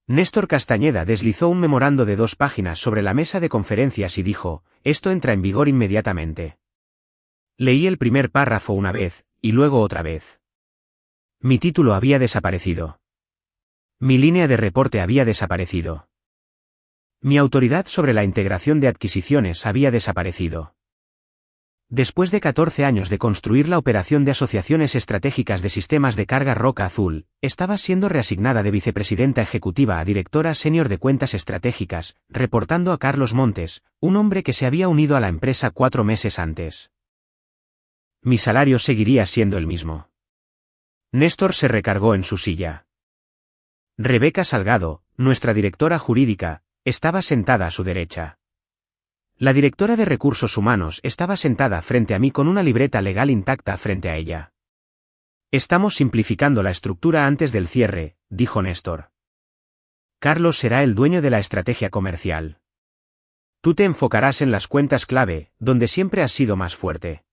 Néstor Castañeda deslizó un memorando de 2 páginas sobre la mesa de conferencias y dijo, esto entra en vigor inmediatamente. Leí el primer párrafo una vez, y luego otra vez. Mi título había desaparecido. Mi línea de reporte había desaparecido. Mi autoridad sobre la integración de adquisiciones había desaparecido. Después de 14 años de construir la operación de asociaciones estratégicas de sistemas de carga Roca Azul, estaba siendo reasignada de vicepresidenta ejecutiva a directora senior de cuentas estratégicas, reportando a Carlos Montes, un hombre que se había unido a la empresa 4 meses antes. Mi salario seguiría siendo el mismo. Néstor se recargó en su silla. Rebeca Salgado, nuestra directora jurídica, estaba sentada a su derecha. La directora de Recursos Humanos estaba sentada frente a mí con una libreta legal intacta frente a ella. Estamos simplificando la estructura antes del cierre, dijo Néstor. Carlos será el dueño de la estrategia comercial. Tú te enfocarás en las cuentas clave, donde siempre has sido más fuerte.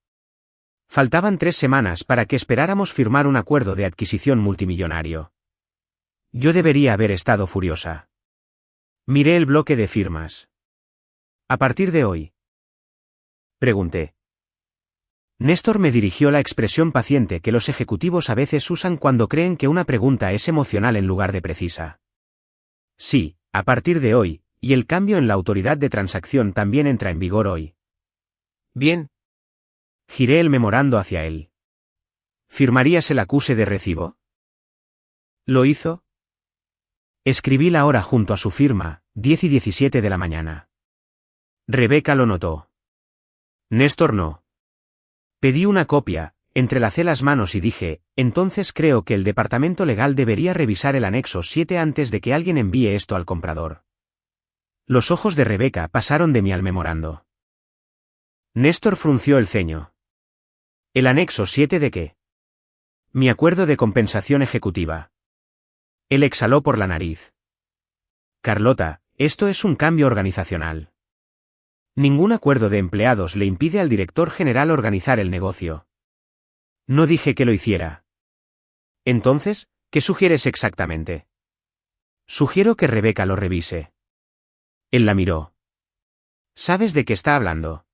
Faltaban 3 semanas para que esperáramos firmar un acuerdo de adquisición multimillonario. Yo debería haber estado furiosa. Miré el bloque de firmas. ¿A partir de hoy? Pregunté. Néstor me dirigió la expresión paciente que los ejecutivos a veces usan cuando creen que una pregunta es emocional en lugar de precisa. Sí, a partir de hoy, y el cambio en la autoridad de transacción también entra en vigor hoy. Bien. Giré el memorando hacia él. ¿Firmarías el acuse de recibo? ¿Lo hizo? Escribí la hora junto a su firma, 10 y 17 de la mañana. Rebeca lo notó. Néstor no. Pedí una copia, entrelacé las manos y dije, entonces creo que el departamento legal debería revisar el anexo 7 antes de que alguien envíe esto al comprador. Los ojos de Rebeca pasaron de mí al memorando. Néstor frunció el ceño. ¿El anexo 7 de qué? Mi acuerdo de compensación ejecutiva. Él exhaló por la nariz. Carlota, esto es un cambio organizacional. Ningún acuerdo de empleados le impide al director general organizar el negocio. No dije que lo hiciera. Entonces, ¿qué sugieres exactamente? Sugiero que Rebeca lo revise. Él la miró. ¿Sabes de qué está hablando?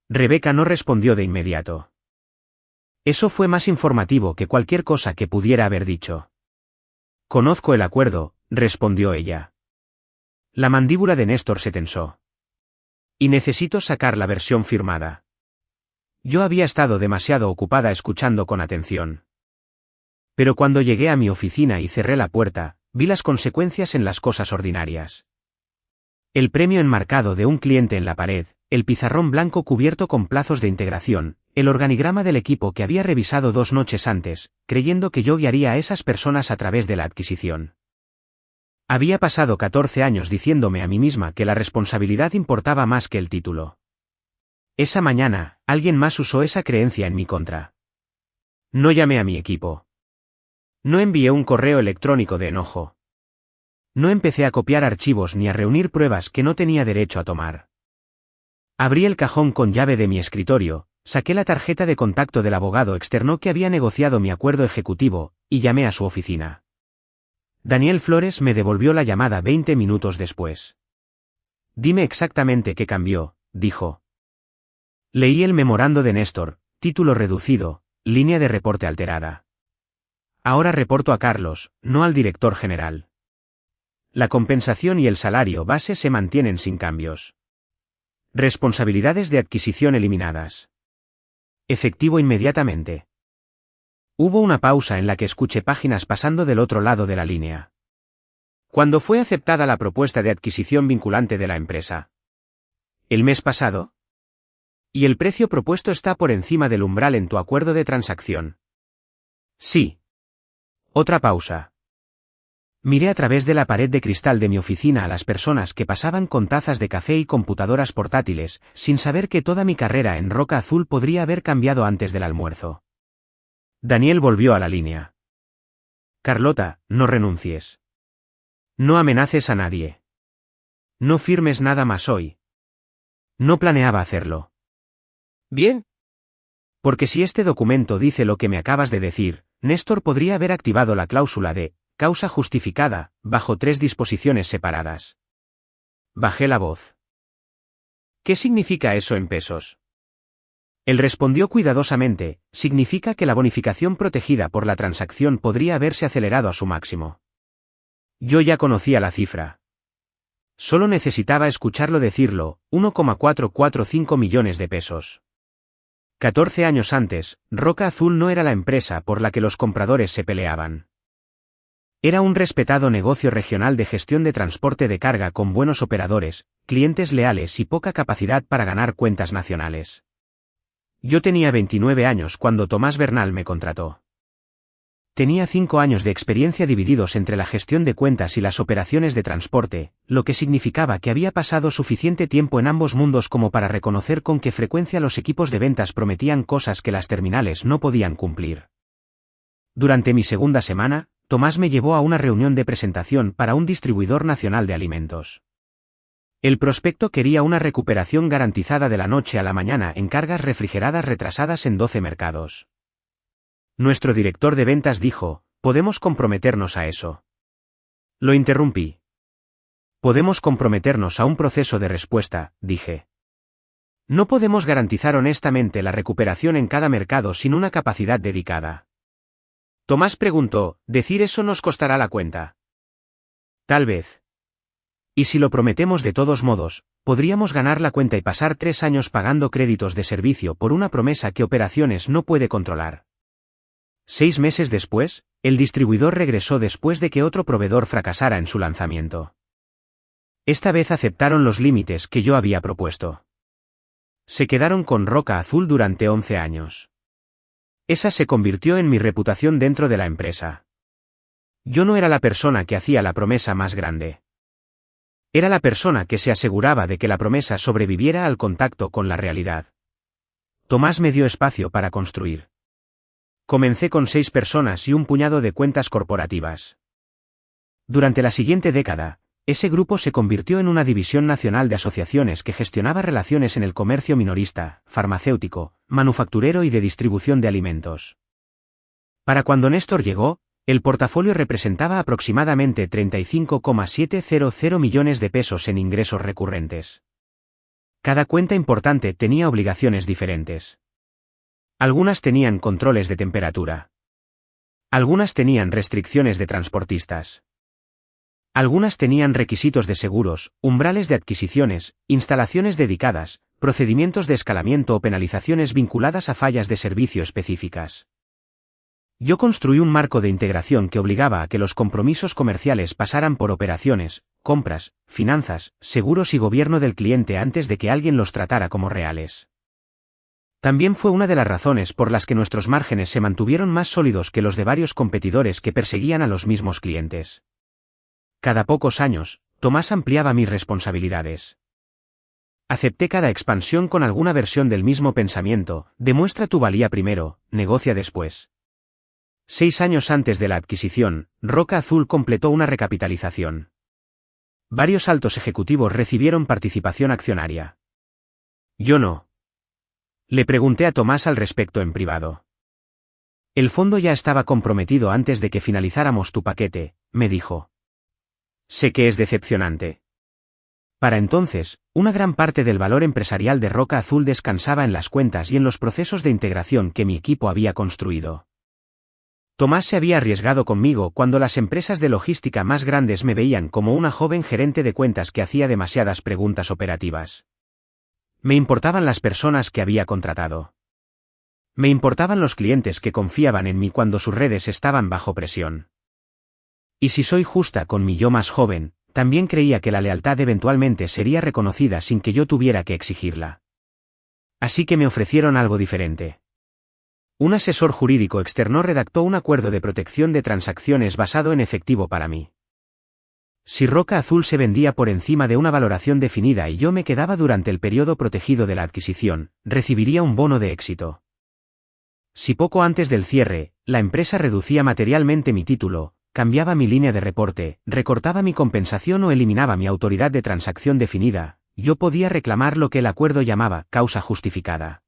Rebeca no respondió de inmediato. Eso fue más informativo que cualquier cosa que pudiera haber dicho. Conozco el acuerdo, respondió ella. La mandíbula de Néstor se tensó. Y necesito sacar la versión firmada. Yo había estado demasiado ocupada escuchando con atención. Pero cuando llegué a mi oficina y cerré la puerta, vi las consecuencias en las cosas ordinarias. El premio enmarcado de un cliente en la pared, el pizarrón blanco cubierto con plazos de integración, el organigrama del equipo que había revisado 2 noches antes, creyendo que yo guiaría a esas personas a través de la adquisición. Había pasado 14 años diciéndome a mí misma que la responsabilidad importaba más que el título. Esa mañana, alguien más usó esa creencia en mi contra. No llamé a mi equipo. No envié un correo electrónico de enojo. No empecé a copiar archivos ni a reunir pruebas que no tenía derecho a tomar. Abrí el cajón con llave de mi escritorio, saqué la tarjeta de contacto del abogado externo que había negociado mi acuerdo ejecutivo, y llamé a su oficina. Daniel Flores me devolvió la llamada 20 minutos después. Dime exactamente qué cambió, dijo. Leí el memorando de Néstor, título reducido, línea de reporte alterada. Ahora reporto a Carlos, no al director general. La compensación y el salario base se mantienen sin cambios. Responsabilidades de adquisición eliminadas. Efectivo inmediatamente. Hubo una pausa en la que escuché páginas pasando del otro lado de la línea. ¿Cuándo fue aceptada la propuesta de adquisición vinculante de la empresa? ¿El mes pasado? ¿Y el precio propuesto está por encima del umbral en tu acuerdo de transacción? Sí. Otra pausa. Miré a través de la pared de cristal de mi oficina a las personas que pasaban con tazas de café y computadoras portátiles, sin saber que toda mi carrera en Roca Azul podría haber cambiado antes del almuerzo. Daniel volvió a la línea. Carlota, no renuncies. No amenaces a nadie. No firmes nada más hoy. No planeaba hacerlo. Bien. Porque si este documento dice lo que me acabas de decir, Néstor podría haber activado la cláusula de causa justificada, bajo 3 disposiciones separadas. Bajé la voz. ¿Qué significa eso en pesos? Él respondió cuidadosamente, significa que la bonificación protegida por la transacción podría haberse acelerado a su máximo. Yo ya conocía la cifra. Solo necesitaba escucharlo decirlo, 1,445 millones de pesos. 14 años antes, Roca Azul no era la empresa por la que los compradores se peleaban. Era un respetado negocio regional de gestión de transporte de carga con buenos operadores, clientes leales y poca capacidad para ganar cuentas nacionales. Yo tenía 29 años cuando Tomás Bernal me contrató. Tenía 5 años de experiencia divididos entre la gestión de cuentas y las operaciones de transporte, lo que significaba que había pasado suficiente tiempo en ambos mundos como para reconocer con qué frecuencia los equipos de ventas prometían cosas que las terminales no podían cumplir. Durante mi segunda semana, Tomás me llevó a una reunión de presentación para un distribuidor nacional de alimentos. El prospecto quería una recuperación garantizada de la noche a la mañana en cargas refrigeradas retrasadas en 12 mercados. Nuestro director de ventas dijo, ¿podemos comprometernos a eso? Lo interrumpí. Podemos comprometernos a un proceso de respuesta, dije. No podemos garantizar honestamente la recuperación en cada mercado sin una capacidad dedicada. Tomás preguntó, ¿decir eso nos costará la cuenta? Tal vez. Y si lo prometemos de todos modos, podríamos ganar la cuenta y pasar 3 años pagando créditos de servicio por una promesa que operaciones no puede controlar. 6 meses después, el distribuidor regresó después de que otro proveedor fracasara en su lanzamiento. Esta vez aceptaron los límites que yo había propuesto. Se quedaron con Roca Azul durante 11 años. Esa se convirtió en mi reputación dentro de la empresa. Yo no era la persona que hacía la promesa más grande. Era la persona que se aseguraba de que la promesa sobreviviera al contacto con la realidad. Tomás me dio espacio para construir. Comencé con 6 personas y un puñado de cuentas corporativas. Durante la siguiente década, ese grupo se convirtió en una división nacional de asociaciones que gestionaba relaciones en el comercio minorista, farmacéutico, manufacturero y de distribución de alimentos. Para cuando Néstor llegó, el portafolio representaba aproximadamente 35,700 millones de pesos en ingresos recurrentes. Cada cuenta importante tenía obligaciones diferentes. Algunas tenían controles de temperatura. Algunas tenían restricciones de transportistas. Algunas tenían requisitos de seguros, umbrales de adquisiciones, instalaciones dedicadas, procedimientos de escalamiento o penalizaciones vinculadas a fallas de servicio específicas. Yo construí un marco de integración que obligaba a que los compromisos comerciales pasaran por operaciones, compras, finanzas, seguros y gobierno del cliente antes de que alguien los tratara como reales. También fue una de las razones por las que nuestros márgenes se mantuvieron más sólidos que los de varios competidores que perseguían a los mismos clientes. Cada pocos años, Tomás ampliaba mis responsabilidades. Acepté cada expansión con alguna versión del mismo pensamiento, demuestra tu valía primero, negocia después. 6 años antes de la adquisición, Roca Azul completó una recapitalización. Varios altos ejecutivos recibieron participación accionaria. Yo no. Le pregunté a Tomás al respecto en privado. El fondo ya estaba comprometido antes de que finalizáramos tu paquete, me dijo. Sé que es decepcionante. Para entonces, una gran parte del valor empresarial de Roca Azul descansaba en las cuentas y en los procesos de integración que mi equipo había construido. Tomás se había arriesgado conmigo cuando las empresas de logística más grandes me veían como una joven gerente de cuentas que hacía demasiadas preguntas operativas. Me importaban las personas que había contratado. Me importaban los clientes que confiaban en mí cuando sus redes estaban bajo presión. Y si soy justa con mi yo más joven, también creía que la lealtad eventualmente sería reconocida sin que yo tuviera que exigirla. Así que me ofrecieron algo diferente. Un asesor jurídico externo redactó un acuerdo de protección de transacciones basado en efectivo para mí. Si Roca Azul se vendía por encima de una valoración definida y yo me quedaba durante el periodo protegido de la adquisición, recibiría un bono de éxito. Si poco antes del cierre, la empresa reducía materialmente mi título, cambiaba mi línea de reporte, recortaba mi compensación o eliminaba mi autoridad de transacción definida, yo podía reclamar lo que el acuerdo llamaba causa justificada.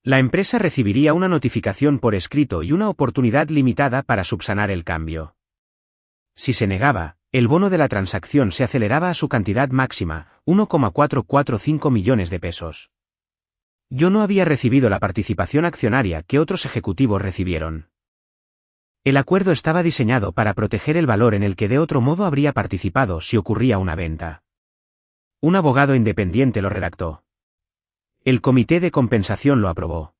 La empresa recibiría una notificación por escrito y una oportunidad limitada para subsanar el cambio. Si se negaba, el bono de la transacción se aceleraba a su cantidad máxima, 1,445 millones de pesos. Yo no había recibido la participación accionaria que otros ejecutivos recibieron. El acuerdo estaba diseñado para proteger el valor en el que de otro modo habría participado si ocurría una venta. Un abogado independiente lo redactó. El comité de compensación lo aprobó.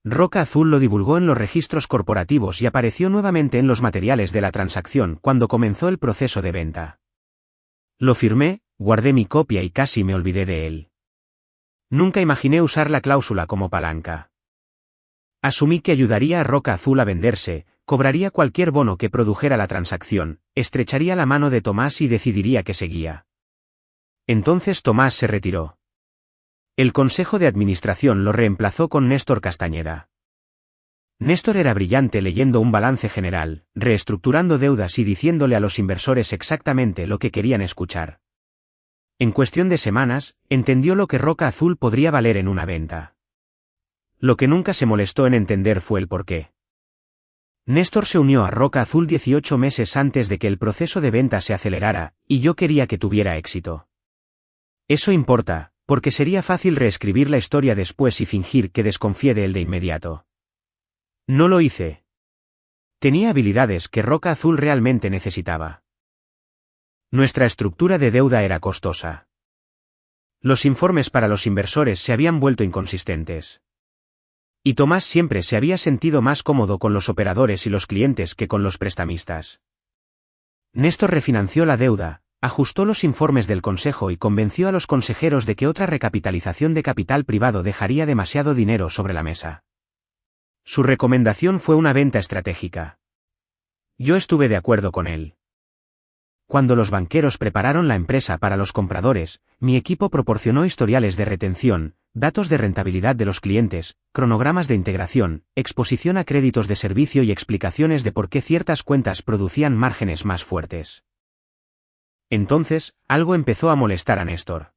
Roca Azul lo divulgó en los registros corporativos y apareció nuevamente en los materiales de la transacción cuando comenzó el proceso de venta. Lo firmé, guardé mi copia y casi me olvidé de él. Nunca imaginé usar la cláusula como palanca. Asumí que ayudaría a Roca Azul a venderse, cobraría cualquier bono que produjera la transacción, estrecharía la mano de Tomás y decidiría que seguía. Entonces Tomás se retiró. El consejo de administración lo reemplazó con Néstor Castañeda. Néstor era brillante leyendo un balance general, reestructurando deudas y diciéndole a los inversores exactamente lo que querían escuchar. En cuestión de semanas, entendió lo que Roca Azul podría valer en una venta. Lo que nunca se molestó en entender fue el porqué. Néstor se unió a Roca Azul 18 meses antes de que el proceso de venta se acelerara, y yo quería que tuviera éxito. Eso importa, porque sería fácil reescribir la historia después y fingir que desconfié de él de inmediato. No lo hice. Tenía habilidades que Roca Azul realmente necesitaba. Nuestra estructura de deuda era costosa. Los informes para los inversores se habían vuelto inconsistentes. Y Tomás siempre se había sentido más cómodo con los operadores y los clientes que con los prestamistas. Néstor refinanció la deuda, ajustó los informes del consejo y convenció a los consejeros de que otra recapitalización de capital privado dejaría demasiado dinero sobre la mesa. Su recomendación fue una venta estratégica. Yo estuve de acuerdo con él. Cuando los banqueros prepararon la empresa para los compradores, mi equipo proporcionó historiales de retención, datos de rentabilidad de los clientes, cronogramas de integración, exposición a créditos de servicio y explicaciones de por qué ciertas cuentas producían márgenes más fuertes. Entonces, algo empezó a molestar a Néstor.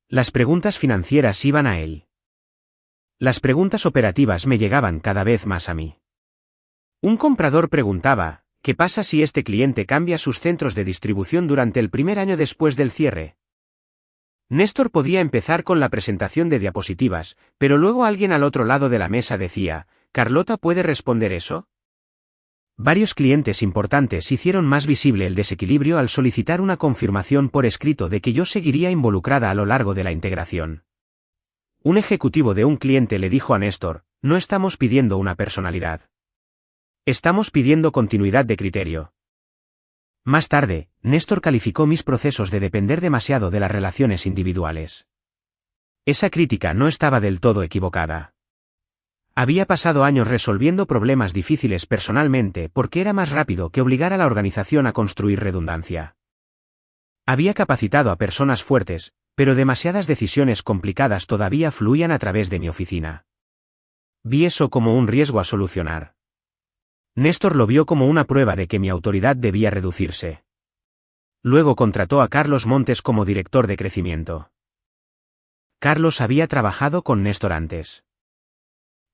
Las preguntas financieras iban a él. Las preguntas operativas me llegaban cada vez más a mí. Un comprador preguntaba, ¿qué pasa si este cliente cambia sus centros de distribución durante el primer año después del cierre? Néstor podía empezar con la presentación de diapositivas, pero luego alguien al otro lado de la mesa decía, ¿Carlota puede responder eso? Varios clientes importantes hicieron más visible el desequilibrio al solicitar una confirmación por escrito de que yo seguiría involucrada a lo largo de la integración. Un ejecutivo de un cliente le dijo a Néstor, no estamos pidiendo una personalidad. Estamos pidiendo continuidad de criterio. Más tarde, Néstor calificó mis procesos de depender demasiado de las relaciones individuales. Esa crítica no estaba del todo equivocada. Había pasado años resolviendo problemas difíciles personalmente porque era más rápido que obligar a la organización a construir redundancia. Había capacitado a personas fuertes, pero demasiadas decisiones complicadas todavía fluían a través de mi oficina. Vi eso como un riesgo a solucionar. Néstor lo vio como una prueba de que mi autoridad debía reducirse. Luego contrató a Carlos Montes como director de crecimiento. Carlos había trabajado con Néstor antes.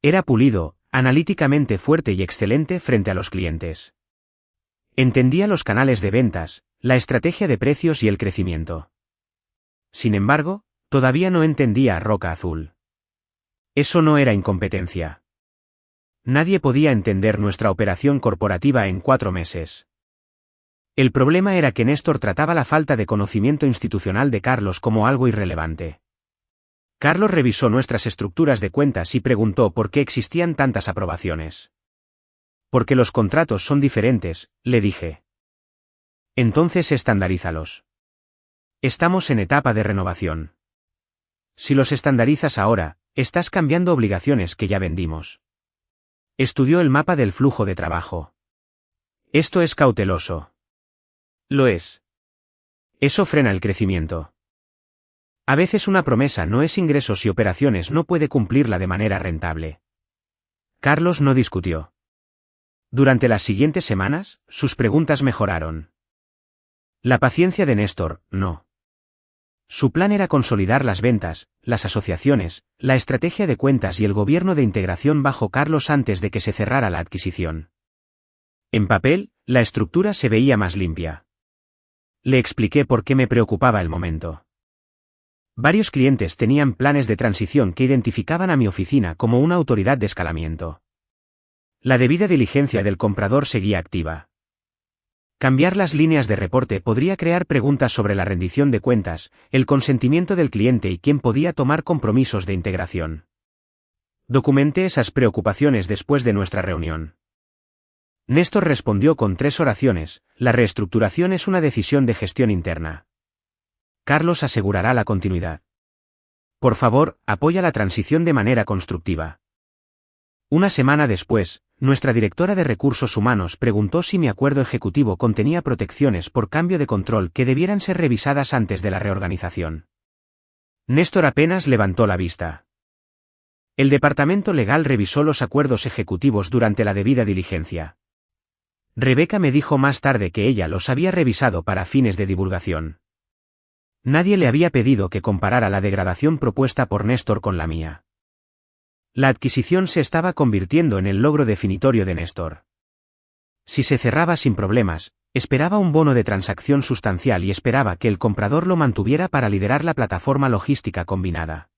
Era pulido, analíticamente fuerte y excelente frente a los clientes. Entendía los canales de ventas, la estrategia de precios y el crecimiento. Sin embargo, todavía no entendía a Roca Azul. Eso no era incompetencia. Nadie podía entender nuestra operación corporativa en 4 meses. El problema era que Néstor trataba la falta de conocimiento institucional de Carlos como algo irrelevante. Carlos revisó nuestras estructuras de cuentas y preguntó por qué existían tantas aprobaciones. Porque los contratos son diferentes, le dije. Entonces estandarízalos. Estamos en etapa de renovación. Si los estandarizas ahora, estás cambiando obligaciones que ya vendimos. Estudió el mapa del flujo de trabajo. Esto es cauteloso. Lo es. Eso frena el crecimiento. A veces una promesa no es ingresos y operaciones no puede cumplirla de manera rentable. Carlos no discutió. Durante las siguientes semanas, sus preguntas mejoraron. La paciencia de Néstor, no. Su plan era consolidar las ventas, las asociaciones, la estrategia de cuentas y el gobierno de integración bajo Carlos antes de que se cerrara la adquisición. En papel, La estructura se veía más limpia. Le expliqué por qué me preocupaba el momento. Varios clientes tenían planes de transición que identificaban a mi oficina como una autoridad de escalamiento. La debida diligencia del comprador seguía activa. Cambiar las líneas de reporte podría crear preguntas sobre la rendición de cuentas, el consentimiento del cliente y quién podía tomar compromisos de integración. Documenté esas preocupaciones después de nuestra reunión. Néstor respondió con 3 oraciones: la reestructuración es una decisión de gestión interna. Carlos asegurará la continuidad. Por favor, apoya la transición de manera constructiva. Una semana después, nuestra directora de recursos humanos preguntó si mi acuerdo ejecutivo contenía protecciones por cambio de control que debieran ser revisadas antes de la reorganización. Néstor apenas levantó la vista. El departamento legal revisó los acuerdos ejecutivos durante la debida diligencia. Rebeca me dijo más tarde que ella los había revisado para fines de divulgación. Nadie le había pedido que comparara la degradación propuesta por Néstor con la mía. La adquisición se estaba convirtiendo en el logro definitorio de Néstor. Si se cerraba sin problemas, esperaba un bono de transacción sustancial y esperaba que el comprador lo mantuviera para liderar la plataforma logística combinada.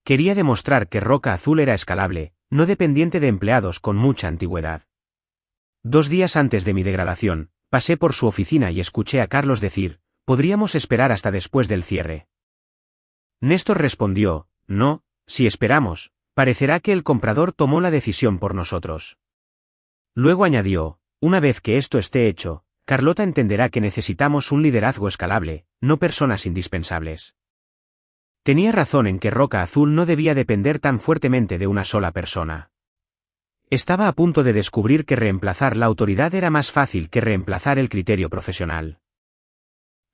Quería demostrar que Roca Azul era escalable, no dependiente de empleados con mucha antigüedad. 2 días antes de mi degradación, pasé por su oficina y escuché a Carlos decir: podríamos esperar hasta después del cierre. Néstor respondió: no, si esperamos, parecerá que el comprador tomó la decisión por nosotros. Luego añadió: una vez que esto esté hecho, Carlota entenderá que necesitamos un liderazgo escalable, no personas indispensables. Tenía razón en que Roca Azul no debía depender tan fuertemente de una sola persona. Estaba a punto de descubrir que reemplazar la autoridad era más fácil que reemplazar el criterio profesional.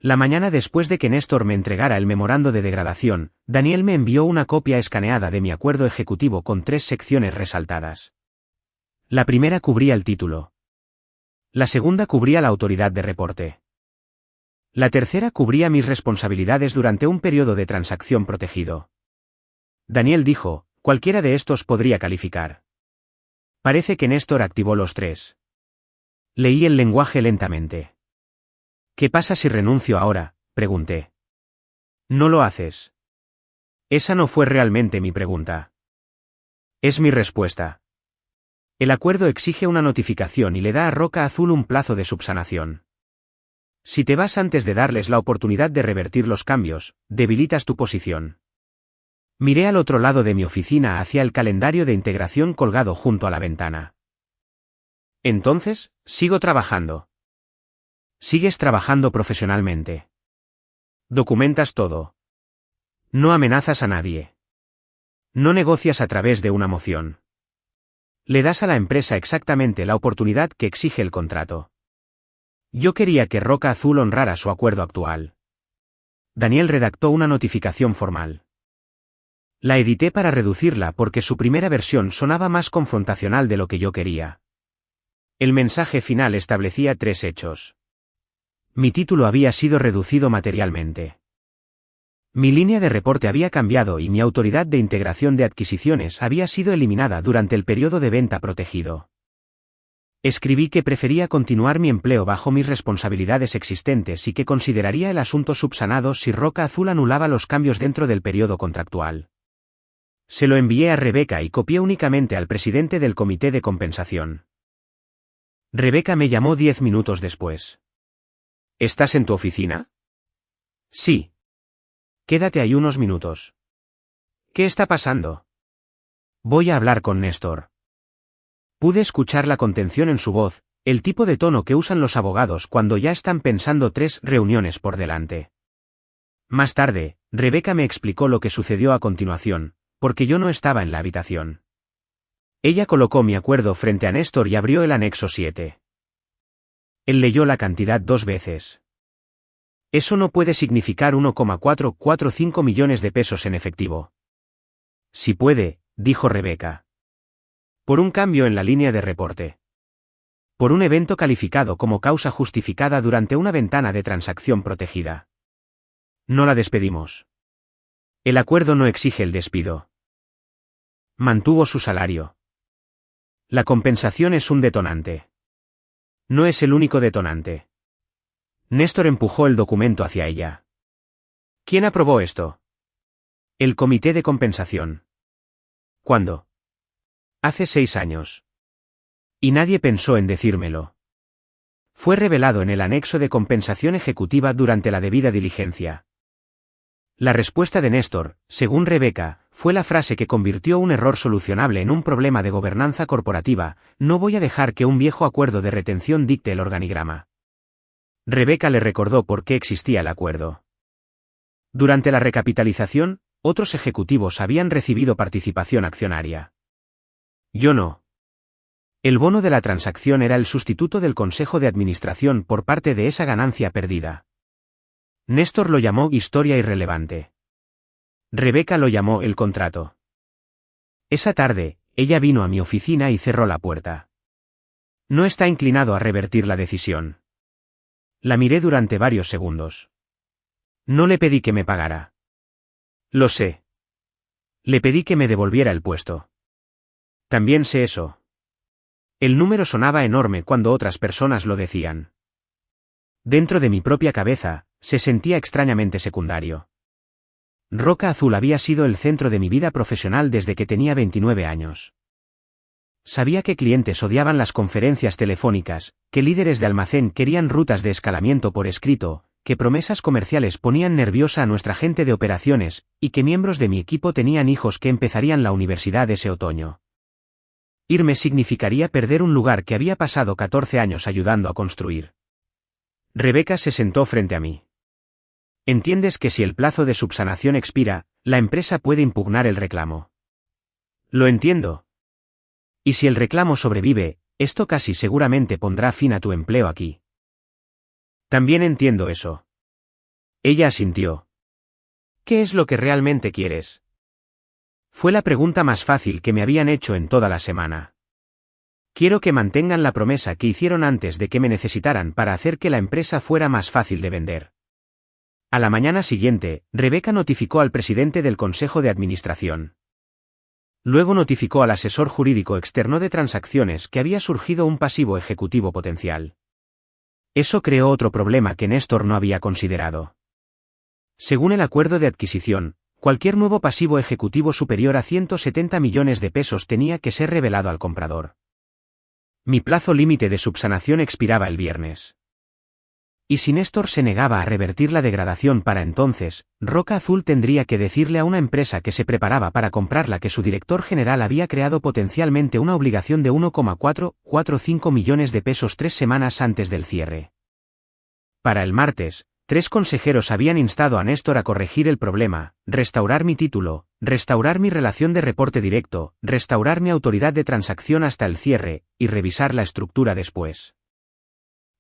La mañana después de que Néstor me entregara el memorando de degradación, Daniel me envió una copia escaneada de mi acuerdo ejecutivo con 3 secciones resaltadas. La primera cubría el título. La segunda cubría la autoridad de reporte. La tercera cubría mis responsabilidades durante un periodo de transacción protegido. Daniel dijo: cualquiera de estos podría calificar. Parece que Néstor activó los 3. Leí el lenguaje lentamente. ¿Qué pasa si renuncio ahora?, pregunté. No lo haces. Esa no fue realmente mi pregunta. Es mi respuesta. El acuerdo exige una notificación y le da a Roca Azul un plazo de subsanación. Si te vas antes de darles la oportunidad de revertir los cambios, debilitas tu posición. Miré al otro lado de mi oficina hacia el calendario de integración colgado junto a la ventana. Entonces, sigo trabajando. Sigues trabajando profesionalmente. Documentas todo. No amenazas a nadie. No negocias a través de una moción. Le das a la empresa exactamente la oportunidad que exige el contrato. Yo quería que Roca Azul honrara su acuerdo actual. Daniel redactó una notificación formal. La edité para reducirla porque su primera versión sonaba más confrontacional de lo que yo quería. El mensaje final establecía 3 hechos. Mi título había sido reducido materialmente. Mi línea de reporte había cambiado y mi autoridad de integración de adquisiciones había sido eliminada durante el periodo de venta protegido. Escribí que prefería continuar mi empleo bajo mis responsabilidades existentes y que consideraría el asunto subsanado si Roca Azul anulaba los cambios dentro del periodo contractual. Se lo envié a Rebeca y copié únicamente al presidente del comité de compensación. Rebeca me llamó 10 minutos después. ¿Estás en tu oficina? Sí. Quédate ahí unos minutos. ¿Qué está pasando? Voy a hablar con Néstor. Pude escuchar la contención en su voz, el tipo de tono que usan los abogados cuando ya están pensando 3 reuniones por delante. Más tarde, Rebeca me explicó lo que sucedió a continuación, porque yo no estaba en la habitación. Ella colocó mi acuerdo frente a Néstor y abrió el anexo 7. Él leyó la cantidad 2 veces. Eso no puede significar 1,445 millones de pesos en efectivo. Sí puede, dijo Rebeca. Por un cambio en la línea de reporte. Por un evento calificado como causa justificada durante una ventana de transacción protegida. No la despedimos. El acuerdo no exige el despido. Mantuvo su salario. La compensación es un detonante. No es el único detonante. Néstor empujó el documento hacia ella. ¿Quién aprobó esto? El comité de compensación. ¿Cuándo? Hace 6 años. Y nadie pensó en decírmelo. Fue revelado en el anexo de compensación ejecutiva durante la debida diligencia. La respuesta de Néstor, según Rebeca, fue la frase que convirtió un error solucionable en un problema de gobernanza corporativa: no voy a dejar que un viejo acuerdo de retención dicte el organigrama. Rebeca le recordó por qué existía el acuerdo. Durante la recapitalización, otros ejecutivos habían recibido participación accionaria. Yo no. El bono de la transacción era el sustituto del consejo de administración por parte de esa ganancia perdida. Néstor lo llamó historia irrelevante. Rebeca lo llamó el contrato. Esa tarde, ella vino a mi oficina y cerró la puerta. No está inclinado a revertir la decisión. La miré durante varios segundos. No le pedí que me pagara. Lo sé. Le pedí que me devolviera el puesto. También sé eso. El número sonaba enorme cuando otras personas lo decían. Dentro de mi propia cabeza, se sentía extrañamente secundario. Roca Azul había sido el centro de mi vida profesional desde que tenía 29 años. Sabía que clientes odiaban las conferencias telefónicas, que líderes de almacén querían rutas de escalamiento por escrito, que promesas comerciales ponían nerviosa a nuestra gente de operaciones, y que miembros de mi equipo tenían hijos que empezarían la universidad ese otoño. Irme significaría perder un lugar que había pasado 14 años ayudando a construir. Rebeca se sentó frente a mí. ¿Entiendes que si el plazo de subsanación expira, la empresa puede impugnar el reclamo? Lo entiendo. Y si el reclamo sobrevive, esto casi seguramente pondrá fin a tu empleo aquí. También entiendo eso. Ella asintió. ¿Qué es lo que realmente quieres? Fue la pregunta más fácil que me habían hecho en toda la semana. Quiero que mantengan la promesa que hicieron antes de que me necesitaran para hacer que la empresa fuera más fácil de vender. A la mañana siguiente, Rebeca notificó al presidente del Consejo de Administración. Luego notificó al asesor jurídico externo de transacciones que había surgido un pasivo ejecutivo potencial. Eso creó otro problema que Néstor no había considerado. Según el acuerdo de adquisición, cualquier nuevo pasivo ejecutivo superior a 170 millones de pesos tenía que ser revelado al comprador. Mi plazo límite de subsanación expiraba el viernes. Y si Néstor se negaba a revertir la degradación para entonces, Roca Azul tendría que decirle a una empresa que se preparaba para comprarla que su director general había creado potencialmente una obligación de 1,445 millones de pesos 3 semanas antes del cierre. Para el martes, 3 consejeros habían instado a Néstor a corregir el problema: restaurar mi título, restaurar mi relación de reporte directo, restaurar mi autoridad de transacción hasta el cierre, y revisar la estructura después.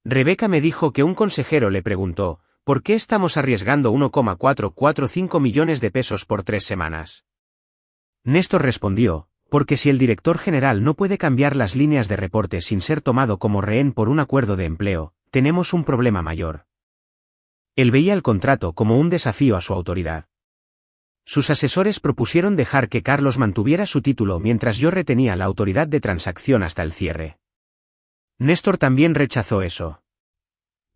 Rebeca me dijo que un consejero le preguntó: ¿por qué estamos arriesgando 1,445 millones de pesos por 3 semanas? Néstor respondió: porque si el director general no puede cambiar las líneas de reporte sin ser tomado como rehén por un acuerdo de empleo, tenemos un problema mayor. Él veía el contrato como un desafío a su autoridad. Sus asesores propusieron dejar que Carlos mantuviera su título mientras yo retenía la autoridad de transacción hasta el cierre. Néstor también rechazó eso.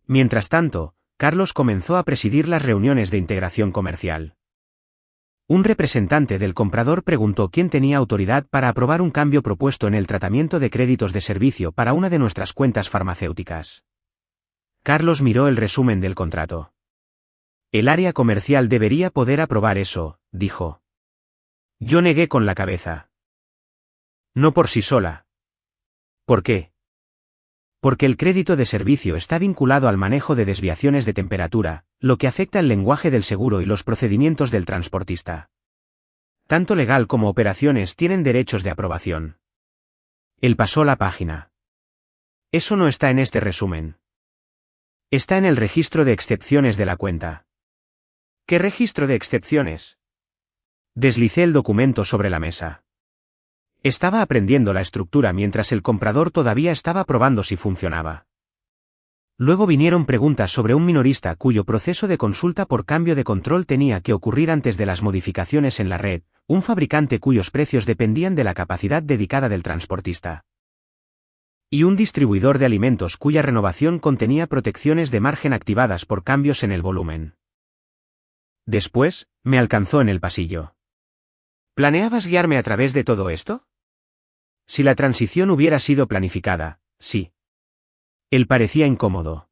Mientras tanto, Carlos comenzó a presidir las reuniones de integración comercial. Un representante del comprador preguntó quién tenía autoridad para aprobar un cambio propuesto en el tratamiento de créditos de servicio para una de nuestras cuentas farmacéuticas. Carlos miró el resumen del contrato. El área comercial debería poder aprobar eso, dijo. Yo negué con la cabeza. No por sí sola. ¿Por qué? Porque el crédito de servicio está vinculado al manejo de desviaciones de temperatura, lo que afecta el lenguaje del seguro y los procedimientos del transportista. Tanto legal como operaciones tienen derechos de aprobación. Él pasó la página. Eso no está en este resumen. Está en el registro de excepciones de la cuenta. ¿Qué registro de excepciones? Deslicé el documento sobre la mesa. Estaba aprendiendo la estructura mientras el comprador todavía estaba probando si funcionaba. Luego vinieron preguntas sobre un minorista cuyo proceso de consulta por cambio de control tenía que ocurrir antes de las modificaciones en la red, un fabricante cuyos precios dependían de la capacidad dedicada del transportista. Y un distribuidor de alimentos cuya renovación contenía protecciones de margen activadas por cambios en el volumen. Después, me alcanzó en el pasillo. ¿Planeabas guiarme a través de todo esto? Si la transición hubiera sido planificada, sí. Él parecía incómodo.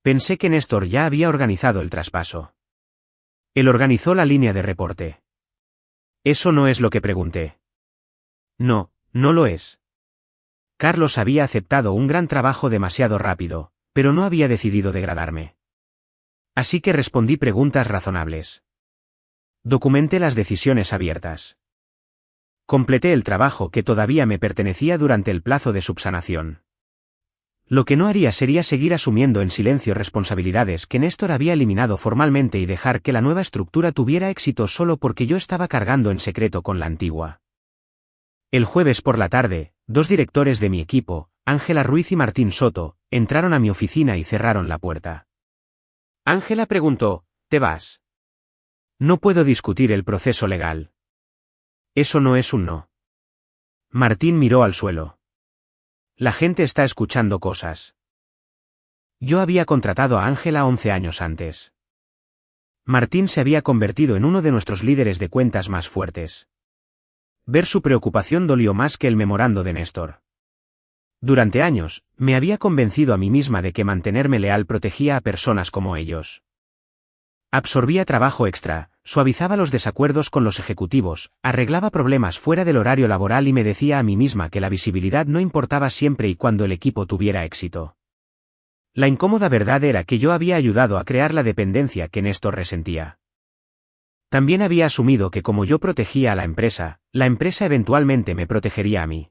Pensé que Néstor ya había organizado el traspaso. Él organizó la línea de reporte. Eso no es lo que pregunté. No, no lo es. Carlos había aceptado un gran trabajo demasiado rápido, pero no había decidido degradarme. Así que respondí preguntas razonables. Documenté las decisiones abiertas. Completé el trabajo que todavía me pertenecía durante el plazo de subsanación. Lo que no haría sería seguir asumiendo en silencio responsabilidades que Néstor había eliminado formalmente y dejar que la nueva estructura tuviera éxito solo porque yo estaba cargando en secreto con la antigua. El jueves por la tarde, 2 directores de mi equipo, Ángela Ruiz y Martín Soto, entraron a mi oficina y cerraron la puerta. Ángela preguntó, ¿te vas? No puedo discutir el proceso legal. Eso no es un no. Martín miró al suelo. La gente está escuchando cosas. Yo había contratado a Ángela 11 años antes. Martín se había convertido en uno de nuestros líderes de cuentas más fuertes. Ver su preocupación dolió más que el memorando de Néstor. Durante años, me había convencido a mí misma de que mantenerme leal protegía a personas como ellos. Absorbía trabajo extra, suavizaba los desacuerdos con los ejecutivos, arreglaba problemas fuera del horario laboral y me decía a mí misma que la visibilidad no importaba siempre y cuando el equipo tuviera éxito. La incómoda verdad era que yo había ayudado a crear la dependencia que Néstor resentía. También había asumido que como yo protegía a la empresa eventualmente me protegería a mí.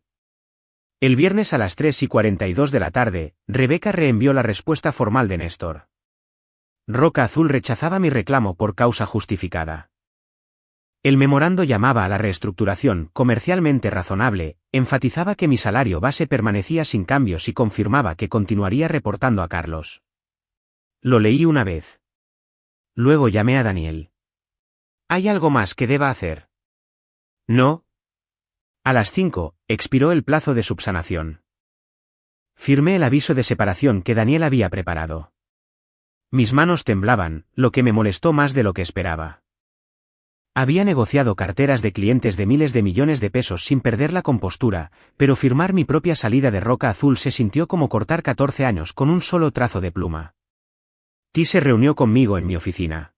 El viernes a las 3:42 de la tarde, Rebeca reenvió la respuesta formal de Néstor. Roca Azul rechazaba mi reclamo por causa justificada. El memorando llamaba a la reestructuración comercialmente razonable, enfatizaba que mi salario base permanecía sin cambios y confirmaba que continuaría reportando a Carlos. Lo leí una vez. Luego llamé a Daniel. ¿Hay algo más que deba hacer? No. A las 5, expiró el plazo de subsanación. Firmé el aviso de separación que Daniel había preparado. Mis manos temblaban, lo que me molestó más de lo que esperaba. Había negociado carteras de clientes de miles de millones de pesos sin perder la compostura, pero firmar mi propia salida de Roca Azul se sintió como cortar 14 años con un solo trazo de pluma. Ti se reunió conmigo en mi oficina.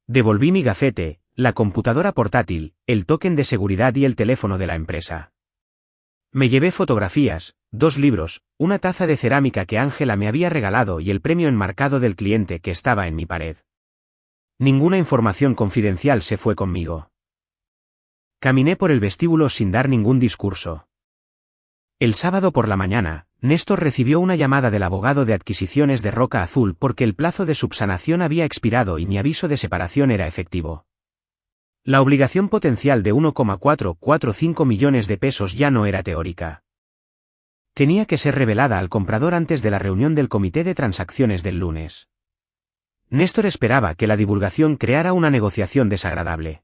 Devolví mi gafete, la computadora portátil, el token de seguridad y el teléfono de la empresa. Me llevé fotografías, 2 libros, una taza de cerámica que Ángela me había regalado y el premio enmarcado del cliente que estaba en mi pared. Ninguna información confidencial se fue conmigo. Caminé por el vestíbulo sin dar ningún discurso. El sábado por la mañana, Néstor recibió una llamada del abogado de adquisiciones de Roca Azul porque el plazo de subsanación había expirado y mi aviso de separación era efectivo. La obligación potencial de 1,445 millones de pesos ya no era teórica. Tenía que ser revelada al comprador antes de la reunión del comité de transacciones del lunes. Néstor esperaba que la divulgación creara una negociación desagradable.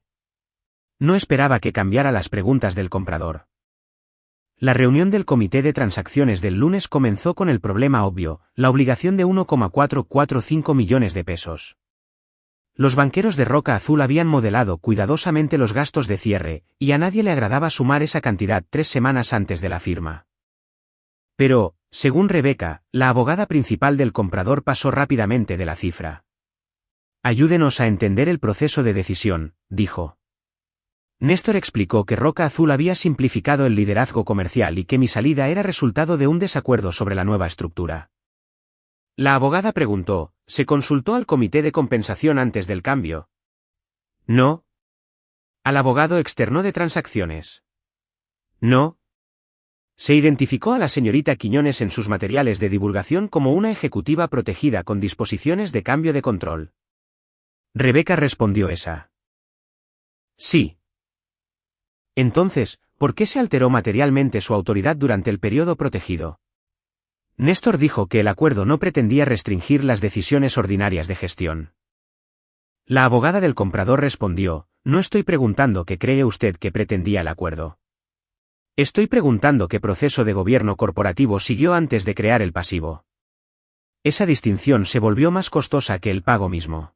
No esperaba que cambiara las preguntas del comprador. La reunión del comité de transacciones del lunes comenzó con el problema obvio, la obligación de 1,445 millones de pesos. Los banqueros de Roca Azul habían modelado cuidadosamente los gastos de cierre, y a nadie le agradaba sumar esa cantidad 3 semanas antes de la firma. Pero, según Rebeca, la abogada principal del comprador pasó rápidamente de la cifra. Ayúdenos a entender el proceso de decisión, dijo. Néstor explicó que Roca Azul había simplificado el liderazgo comercial y que mi salida era resultado de un desacuerdo sobre la nueva estructura. La abogada preguntó, ¿se consultó al comité de compensación antes del cambio? No. ¿Al abogado externo de transacciones? No. Se identificó a la señorita Quiñones en sus materiales de divulgación como una ejecutiva protegida con disposiciones de cambio de control. Rebeca respondió esa. Sí. Entonces, ¿por qué se alteró materialmente su autoridad durante el periodo protegido? Néstor dijo que el acuerdo no pretendía restringir las decisiones ordinarias de gestión. La abogada del comprador respondió, no estoy preguntando qué cree usted que pretendía el acuerdo. Estoy preguntando qué proceso de gobierno corporativo siguió antes de crear el pasivo. Esa distinción se volvió más costosa que el pago mismo.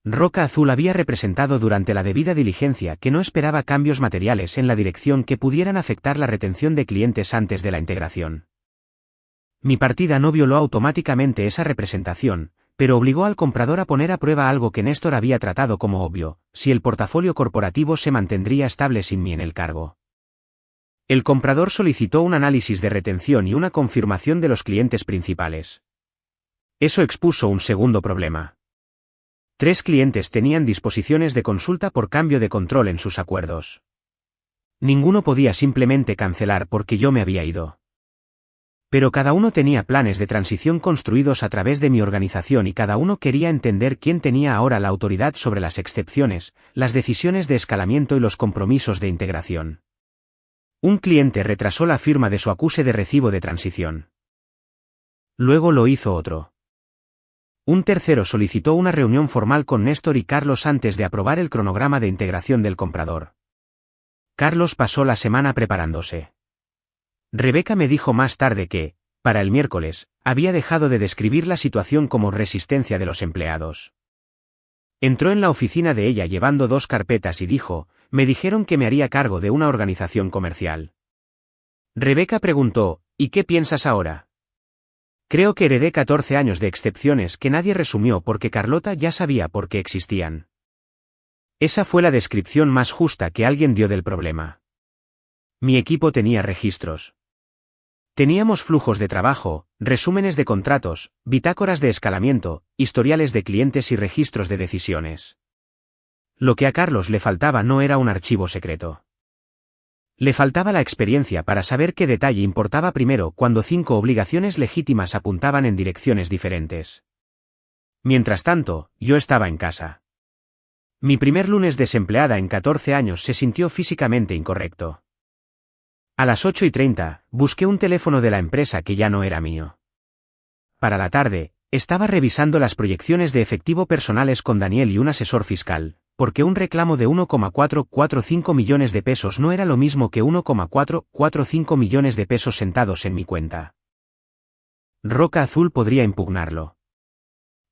Roca Azul había representado durante la debida diligencia que no esperaba cambios materiales en la dirección que pudieran afectar la retención de clientes antes de la integración. Mi partida no violó automáticamente esa representación, pero obligó al comprador a poner a prueba algo que Néstor había tratado como obvio, si el portafolio corporativo se mantendría estable sin mí en el cargo. El comprador solicitó un análisis de retención y una confirmación de los clientes principales. Eso expuso un segundo problema. 3 clientes tenían disposiciones de consulta por cambio de control en sus acuerdos. Ninguno podía simplemente cancelar porque yo me había ido. Pero cada uno tenía planes de transición construidos a través de mi organización y cada uno quería entender quién tenía ahora la autoridad sobre las excepciones, las decisiones de escalamiento y los compromisos de integración. Un cliente retrasó la firma de su acuse de recibo de transición. Luego lo hizo otro. Un tercero solicitó una reunión formal con Néstor y Carlos antes de aprobar el cronograma de integración del comprador. Carlos pasó la semana preparándose. Rebeca me dijo más tarde que, para el miércoles, había dejado de describir la situación como resistencia de los empleados. Entró en la oficina de ella llevando 2 carpetas y dijo, me dijeron que me haría cargo de una organización comercial. Rebeca preguntó, ¿y qué piensas ahora? Creo que heredé 14 años de excepciones que nadie resumió porque Carlota ya sabía por qué existían. Esa fue la descripción más justa que alguien dio del problema. Mi equipo tenía registros. Teníamos flujos de trabajo, resúmenes de contratos, bitácoras de escalamiento, historiales de clientes y registros de decisiones. Lo que a Carlos le faltaba no era un archivo secreto. Le faltaba la experiencia para saber qué detalle importaba primero cuando 5 obligaciones legítimas apuntaban en direcciones diferentes. Mientras tanto, yo estaba en casa. Mi primer lunes desempleada en 14 años se sintió físicamente incorrecto. A las 8:30, busqué un teléfono de la empresa que ya no era mío. Para la tarde, estaba revisando las proyecciones de efectivo personales con Daniel y un asesor fiscal, porque un reclamo de 1,445 millones de pesos no era lo mismo que 1,445 millones de pesos sentados en mi cuenta. Roca Azul podría impugnarlo.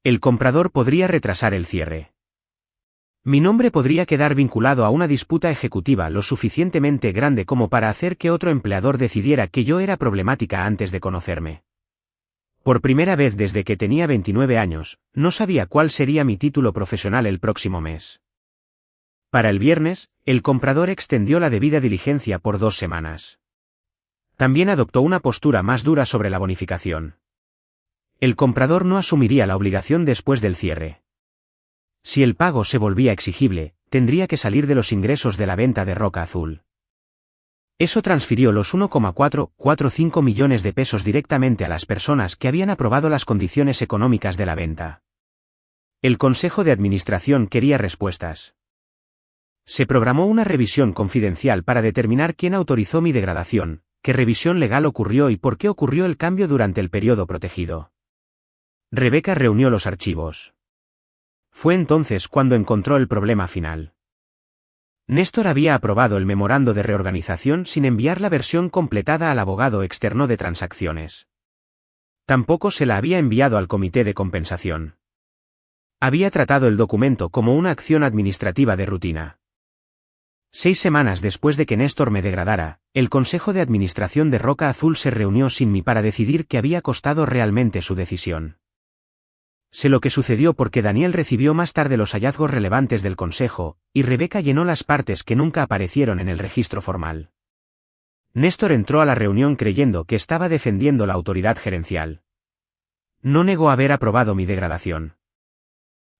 El comprador podría retrasar el cierre. Mi nombre podría quedar vinculado a una disputa ejecutiva lo suficientemente grande como para hacer que otro empleador decidiera que yo era problemática antes de conocerme. Por primera vez desde que tenía 29 años, no sabía cuál sería mi título profesional el próximo mes. Para el viernes, el comprador extendió la debida diligencia por 2 semanas. También adoptó una postura más dura sobre la bonificación. El comprador no asumiría la obligación después del cierre. Si el pago se volvía exigible, tendría que salir de los ingresos de la venta de Roca Azul. Eso transfirió los 1,445 millones de pesos directamente a las personas que habían aprobado las condiciones económicas de la venta. El Consejo de Administración quería respuestas. Se programó una revisión confidencial para determinar quién autorizó mi degradación, qué revisión legal ocurrió y por qué ocurrió el cambio durante el periodo protegido. Rebeca reunió los archivos. Fue entonces cuando encontró el problema final. Néstor había aprobado el memorando de reorganización sin enviar la versión completada al abogado externo de transacciones. Tampoco se la había enviado al comité de compensación. Había tratado el documento como una acción administrativa de rutina. 6 semanas después de que Néstor me degradara, el Consejo de Administración de Roca Azul se reunió sin mí para decidir qué había costado realmente su decisión. Sé lo que sucedió porque Daniel recibió más tarde los hallazgos relevantes del Consejo, y Rebeca llenó las partes que nunca aparecieron en el registro formal. Néstor entró a la reunión creyendo que estaba defendiendo la autoridad gerencial. No negó haber aprobado mi degradación.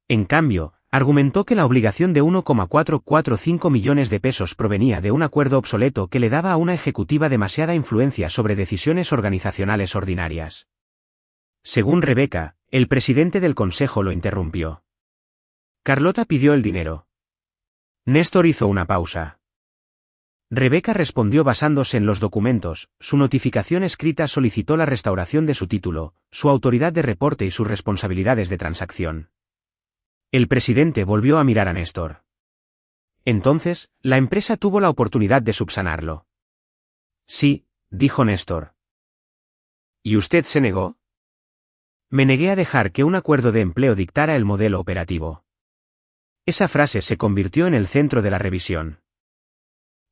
En cambio, argumentó que la obligación de 1,445 millones de pesos provenía de un acuerdo obsoleto que le daba a una ejecutiva demasiada influencia sobre decisiones organizacionales ordinarias. Según Rebeca, el presidente del consejo lo interrumpió. Carlota pidió el dinero. Néstor hizo una pausa. Rebeca respondió basándose en los documentos, su notificación escrita solicitó la restauración de su título, su autoridad de reporte y sus responsabilidades de transacción. El presidente volvió a mirar a Néstor. Entonces, la empresa tuvo la oportunidad de subsanarlo. Sí, dijo Néstor. ¿Y usted se negó? Me negué a dejar que un acuerdo de empleo dictara el modelo operativo. Esa frase se convirtió en el centro de la revisión.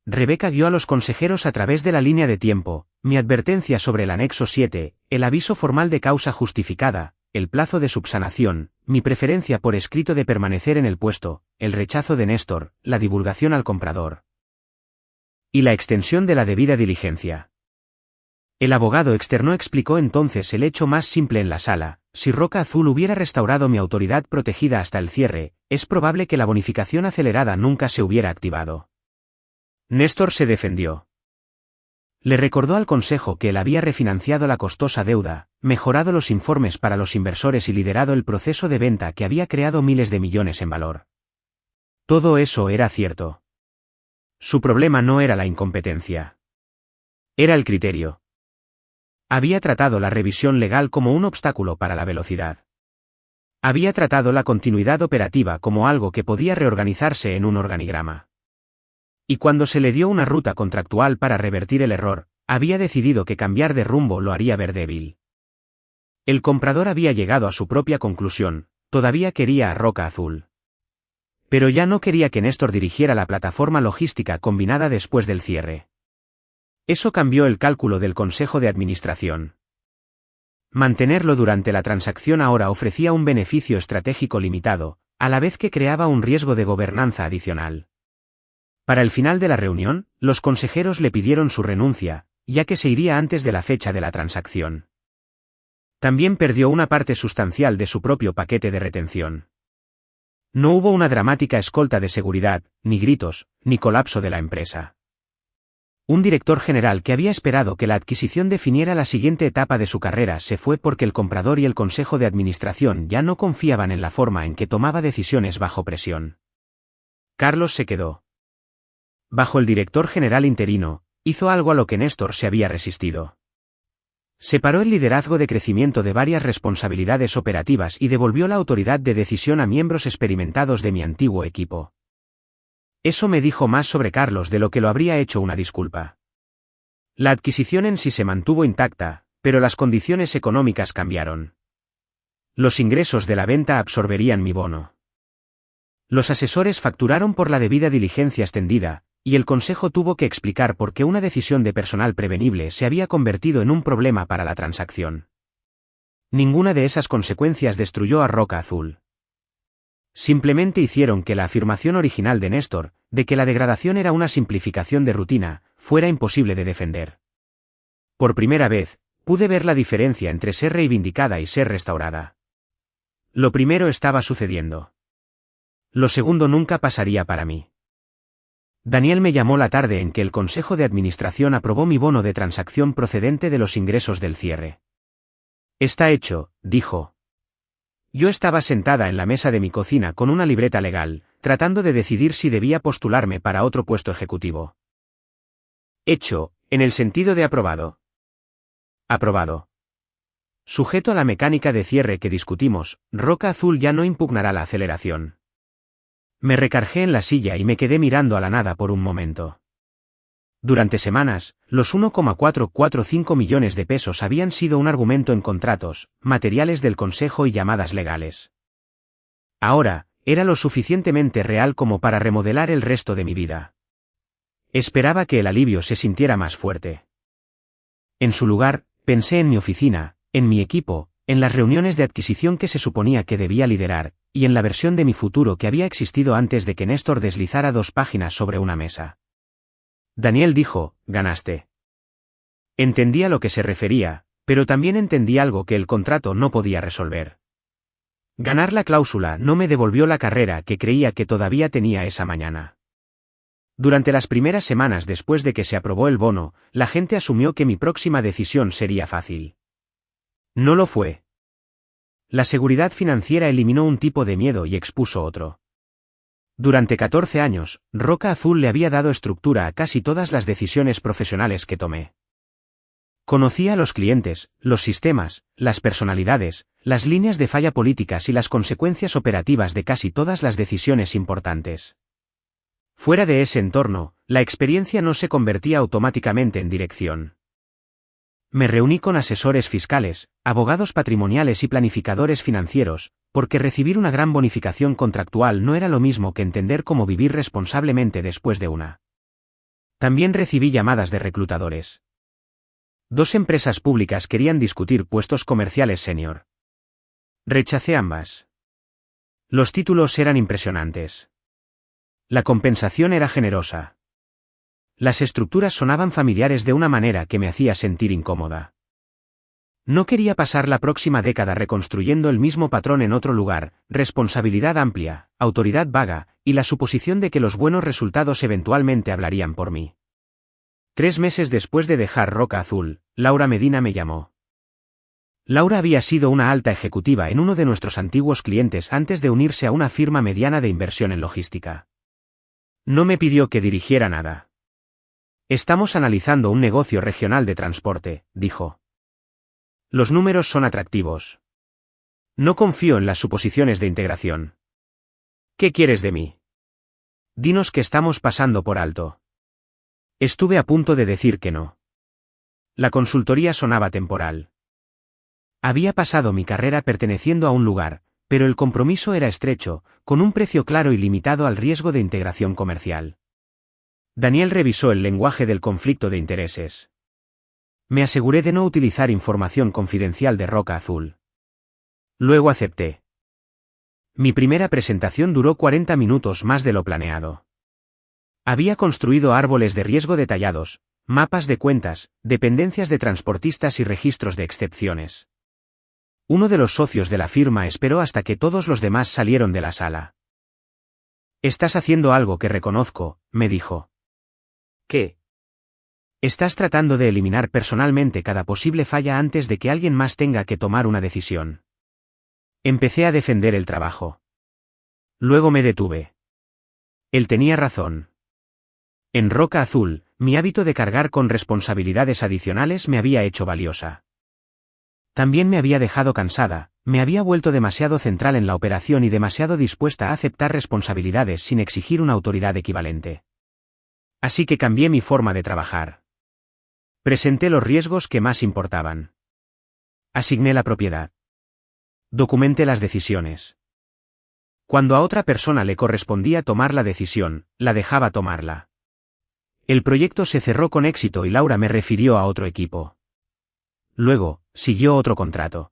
Rebeca guió a los consejeros a través de la línea de tiempo, mi advertencia sobre el anexo 7, el aviso formal de causa justificada, el plazo de subsanación, mi preferencia por escrito de permanecer en el puesto, el rechazo de Néstor, la divulgación al comprador. Y la extensión de la debida diligencia. El abogado externo explicó entonces el hecho más simple en la sala: si Roca Azul hubiera restaurado mi autoridad protegida hasta el cierre, es probable que la bonificación acelerada nunca se hubiera activado. Néstor se defendió. Le recordó al consejo que él había refinanciado la costosa deuda, mejorado los informes para los inversores y liderado el proceso de venta que había creado miles de millones en valor. Todo eso era cierto. Su problema no era la incompetencia. Era el criterio. Había tratado la revisión legal como un obstáculo para la velocidad. Había tratado la continuidad operativa como algo que podía reorganizarse en un organigrama. Y cuando se le dio una ruta contractual para revertir el error, había decidido que cambiar de rumbo lo haría ver débil. El comprador había llegado a su propia conclusión: todavía quería a Roca Azul. Pero ya no quería que Néstor dirigiera la plataforma logística combinada después del cierre. Eso cambió el cálculo del Consejo de Administración. Mantenerlo durante la transacción ahora ofrecía un beneficio estratégico limitado, a la vez que creaba un riesgo de gobernanza adicional. Para el final de la reunión, los consejeros le pidieron su renuncia, ya que se iría antes de la fecha de la transacción. También perdió una parte sustancial de su propio paquete de retención. No hubo una dramática escolta de seguridad, ni gritos, ni colapso de la empresa. Un director general que había esperado que la adquisición definiera la siguiente etapa de su carrera se fue porque el comprador y el consejo de administración ya no confiaban en la forma en que tomaba decisiones bajo presión. Carlos se quedó. Bajo el director general interino, hizo algo a lo que Néstor se había resistido. Separó el liderazgo de crecimiento de varias responsabilidades operativas y devolvió la autoridad de decisión a miembros experimentados de mi antiguo equipo. Eso me dijo más sobre Carlos de lo que lo habría hecho una disculpa. La adquisición en sí se mantuvo intacta, pero las condiciones económicas cambiaron. Los ingresos de la venta absorberían mi bono. Los asesores facturaron por la debida diligencia extendida, y el consejo tuvo que explicar por qué una decisión de personal prevenible se había convertido en un problema para la transacción. Ninguna de esas consecuencias destruyó a Roca Azul. Simplemente hicieron que la afirmación original de Néstor, de que la degradación era una simplificación de rutina, fuera imposible de defender. Por primera vez, pude ver la diferencia entre ser reivindicada y ser restaurada. Lo primero estaba sucediendo. Lo segundo nunca pasaría para mí. Daniel me llamó la tarde en que el Consejo de Administración aprobó mi bono de transacción procedente de los ingresos del cierre. Está hecho, dijo. Yo estaba sentada en la mesa de mi cocina con una libreta legal, tratando de decidir si debía postularme para otro puesto ejecutivo. Hecho, en el sentido de aprobado. Aprobado. Sujeto a la mecánica de cierre que discutimos, Roca Azul ya no impugnará la aceleración. Me recargué en la silla y me quedé mirando a la nada por un momento. Durante semanas, los 1,445 millones de pesos habían sido un argumento en contratos, materiales del consejo y llamadas legales. Ahora, era lo suficientemente real como para remodelar el resto de mi vida. Esperaba que el alivio se sintiera más fuerte. En su lugar, pensé en mi oficina, en mi equipo, en las reuniones de adquisición que se suponía que debía liderar, y en la versión de mi futuro que había existido antes de que Néstor deslizara 2 páginas sobre una mesa. Daniel dijo: ganaste. Entendí a lo que se refería, pero también entendí algo que el contrato no podía resolver. Ganar la cláusula no me devolvió la carrera que creía que todavía tenía esa mañana. Durante las primeras semanas después de que se aprobó el bono, la gente asumió que mi próxima decisión sería fácil. No lo fue. La seguridad financiera eliminó un tipo de miedo y expuso otro. Durante 14 años, Roca Azul le había dado estructura a casi todas las decisiones profesionales que tomé. Conocía a los clientes, los sistemas, las personalidades, las líneas de falla políticas y las consecuencias operativas de casi todas las decisiones importantes. Fuera de ese entorno, la experiencia no se convertía automáticamente en dirección. Me reuní con asesores fiscales, abogados patrimoniales y planificadores financieros, porque recibir una gran bonificación contractual no era lo mismo que entender cómo vivir responsablemente después de una. También recibí llamadas de reclutadores. 2 empresas públicas querían discutir puestos comerciales senior. Rechacé ambas. Los títulos eran impresionantes. La compensación era generosa. Las estructuras sonaban familiares de una manera que me hacía sentir incómoda. No quería pasar la próxima década reconstruyendo el mismo patrón en otro lugar, responsabilidad amplia, autoridad vaga, y la suposición de que los buenos resultados eventualmente hablarían por mí. 3 meses después de dejar Roca Azul, Laura Medina me llamó. Laura había sido una alta ejecutiva en uno de nuestros antiguos clientes antes de unirse a una firma mediana de inversión en logística. No me pidió que dirigiera nada. Estamos analizando un negocio regional de transporte, dijo. Los números son atractivos. No confío en las suposiciones de integración. ¿Qué quieres de mí? Dinos que estamos pasando por alto. Estuve a punto de decir que no. La consultoría sonaba temporal. Había pasado mi carrera perteneciendo a un lugar, pero el compromiso era estrecho, con un precio claro y limitado al riesgo de integración comercial. Daniel revisó el lenguaje del conflicto de intereses. Me aseguré de no utilizar información confidencial de Roca Azul. Luego acepté. Mi primera presentación duró 40 minutos más de lo planeado. Había construido árboles de riesgo detallados, mapas de cuentas, dependencias de transportistas y registros de excepciones. Uno de los socios de la firma esperó hasta que todos los demás salieron de la sala. Estás haciendo algo que reconozco, me dijo. ¿Qué? Estás tratando de eliminar personalmente cada posible falla antes de que alguien más tenga que tomar una decisión. Empecé a defender el trabajo. Luego me detuve. Él tenía razón. En Roca Azul, mi hábito de cargar con responsabilidades adicionales me había hecho valiosa. También me había dejado cansada, me había vuelto demasiado central en la operación y demasiado dispuesta a aceptar responsabilidades sin exigir una autoridad equivalente. Así que cambié mi forma de trabajar. Presenté los riesgos que más importaban. Asigné la propiedad. Documenté las decisiones. Cuando a otra persona le correspondía tomar la decisión, la dejaba tomarla. El proyecto se cerró con éxito y Laura me refirió a otro equipo. Luego, siguió otro contrato.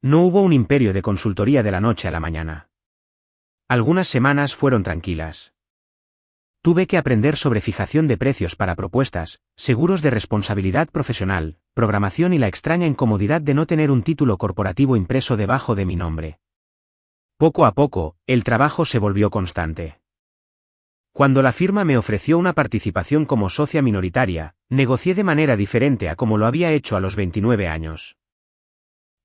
No hubo un imperio de consultoría de la noche a la mañana. Algunas semanas fueron tranquilas. Tuve que aprender sobre fijación de precios para propuestas, seguros de responsabilidad profesional, programación y la extraña incomodidad de no tener un título corporativo impreso debajo de mi nombre. Poco a poco, el trabajo se volvió constante. Cuando la firma me ofreció una participación como socia minoritaria, negocié de manera diferente a como lo había hecho a los 29 años.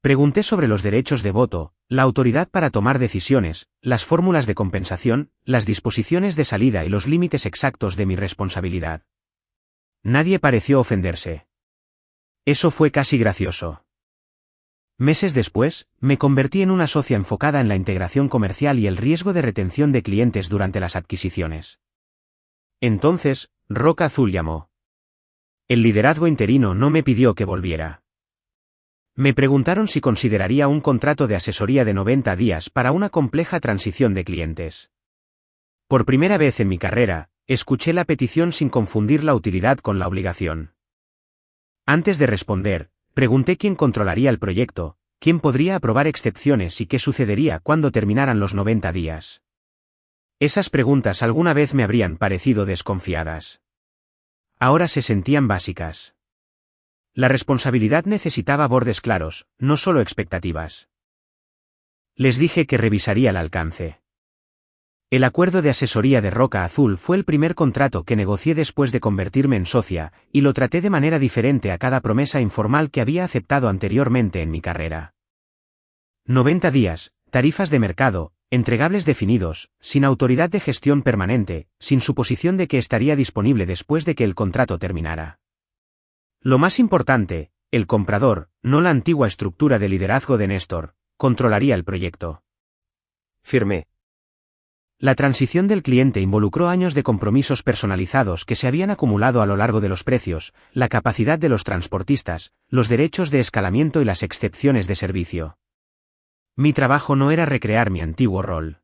Pregunté sobre los derechos de voto, la autoridad para tomar decisiones, las fórmulas de compensación, las disposiciones de salida y los límites exactos de mi responsabilidad. Nadie pareció ofenderse. Eso fue casi gracioso. Meses después, me convertí en una socia enfocada en la integración comercial y el riesgo de retención de clientes durante las adquisiciones. Entonces, Roca Azul llamó. El liderazgo interino no me pidió que volviera. Me preguntaron si consideraría un contrato de asesoría de 90 días para una compleja transición de clientes. Por primera vez en mi carrera, escuché la petición sin confundir la utilidad con la obligación. Antes de responder, pregunté quién controlaría el proyecto, quién podría aprobar excepciones y qué sucedería cuando terminaran los 90 días. Esas preguntas alguna vez me habrían parecido desconfiadas. Ahora se sentían básicas. La responsabilidad necesitaba bordes claros, no solo expectativas. Les dije que revisaría el alcance. El acuerdo de asesoría de Roca Azul fue el primer contrato que negocié después de convertirme en socia, y lo traté de manera diferente a cada promesa informal que había aceptado anteriormente en mi carrera. 90 días, tarifas de mercado, entregables definidos, sin autoridad de gestión permanente, sin suposición de que estaría disponible después de que el contrato terminara. Lo más importante, el comprador, no la antigua estructura de liderazgo de Néstor, controlaría el proyecto. Firmé. La transición del cliente involucró años de compromisos personalizados que se habían acumulado a lo largo de los precios, la capacidad de los transportistas, los derechos de escalamiento y las excepciones de servicio. Mi trabajo no era recrear mi antiguo rol.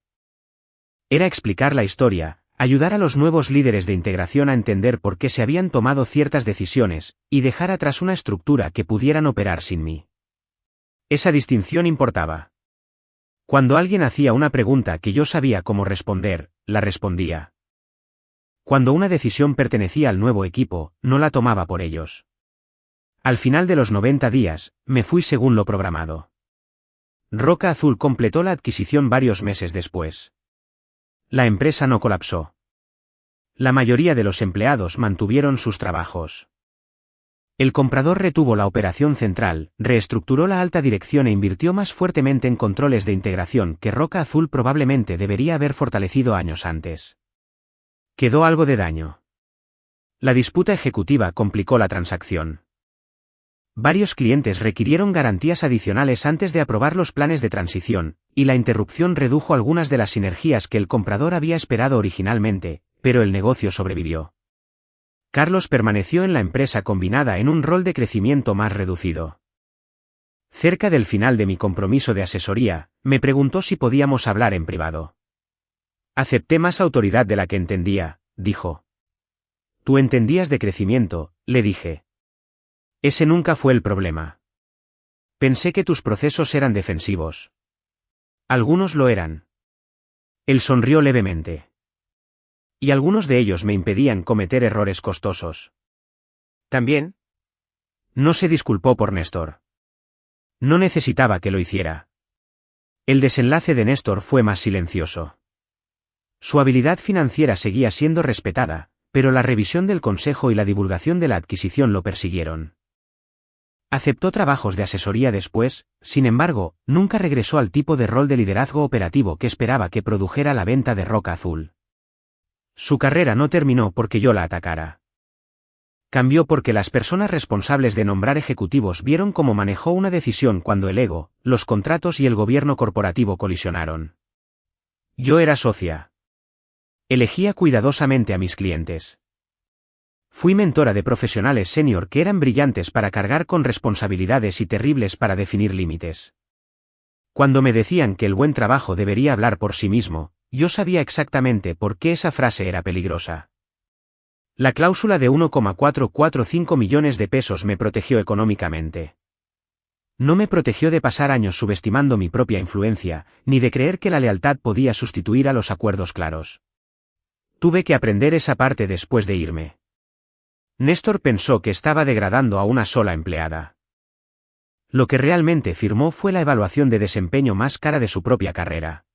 Era explicar la historia, ayudar a los nuevos líderes de integración a entender por qué se habían tomado ciertas decisiones, y dejar atrás una estructura que pudieran operar sin mí. Esa distinción importaba. Cuando alguien hacía una pregunta que yo sabía cómo responder, la respondía. Cuando una decisión pertenecía al nuevo equipo, no la tomaba por ellos. Al final de los 90 días, me fui según lo programado. Roca Azul completó la adquisición varios meses después. La empresa no colapsó. La mayoría de los empleados mantuvieron sus trabajos. El comprador retuvo la operación central, reestructuró la alta dirección e invirtió más fuertemente en controles de integración que Roca Azul probablemente debería haber fortalecido años antes. Quedó algo de daño. La disputa ejecutiva complicó la transacción. Varios clientes requirieron garantías adicionales antes de aprobar los planes de transición, y la interrupción redujo algunas de las sinergias que el comprador había esperado originalmente, pero el negocio sobrevivió. Carlos permaneció en la empresa combinada en un rol de crecimiento más reducido. Cerca del final de mi compromiso de asesoría, me preguntó si podíamos hablar en privado. Acepté más autoridad de la que entendía, dijo. Tú entendías de crecimiento, le dije. Ese nunca fue el problema. Pensé que tus procesos eran defensivos. Algunos lo eran. Él sonrió levemente. Y algunos de ellos me impedían cometer errores costosos. ¿También? No se disculpó por Néstor. No necesitaba que lo hiciera. El desenlace de Néstor fue más silencioso. Su habilidad financiera seguía siendo respetada, pero la revisión del consejo y la divulgación de la adquisición lo persiguieron. Aceptó trabajos de asesoría después, sin embargo, nunca regresó al tipo de rol de liderazgo operativo que esperaba que produjera la venta de Roca Azul. Su carrera no terminó porque yo la atacara. Cambió porque las personas responsables de nombrar ejecutivos vieron cómo manejó una decisión cuando el ego, los contratos y el gobierno corporativo colisionaron. Yo era socia. Elegía cuidadosamente a mis clientes. Fui mentora de profesionales senior que eran brillantes para cargar con responsabilidades y terribles para definir límites. Cuando me decían que el buen trabajo debería hablar por sí mismo, yo sabía exactamente por qué esa frase era peligrosa. La cláusula de 1,445 millones de pesos me protegió económicamente. No me protegió de pasar años subestimando mi propia influencia, ni de creer que la lealtad podía sustituir a los acuerdos claros. Tuve que aprender esa parte después de irme. Néstor pensó que estaba degradando a una sola empleada. Lo que realmente firmó fue la evaluación de desempeño más cara de su propia carrera.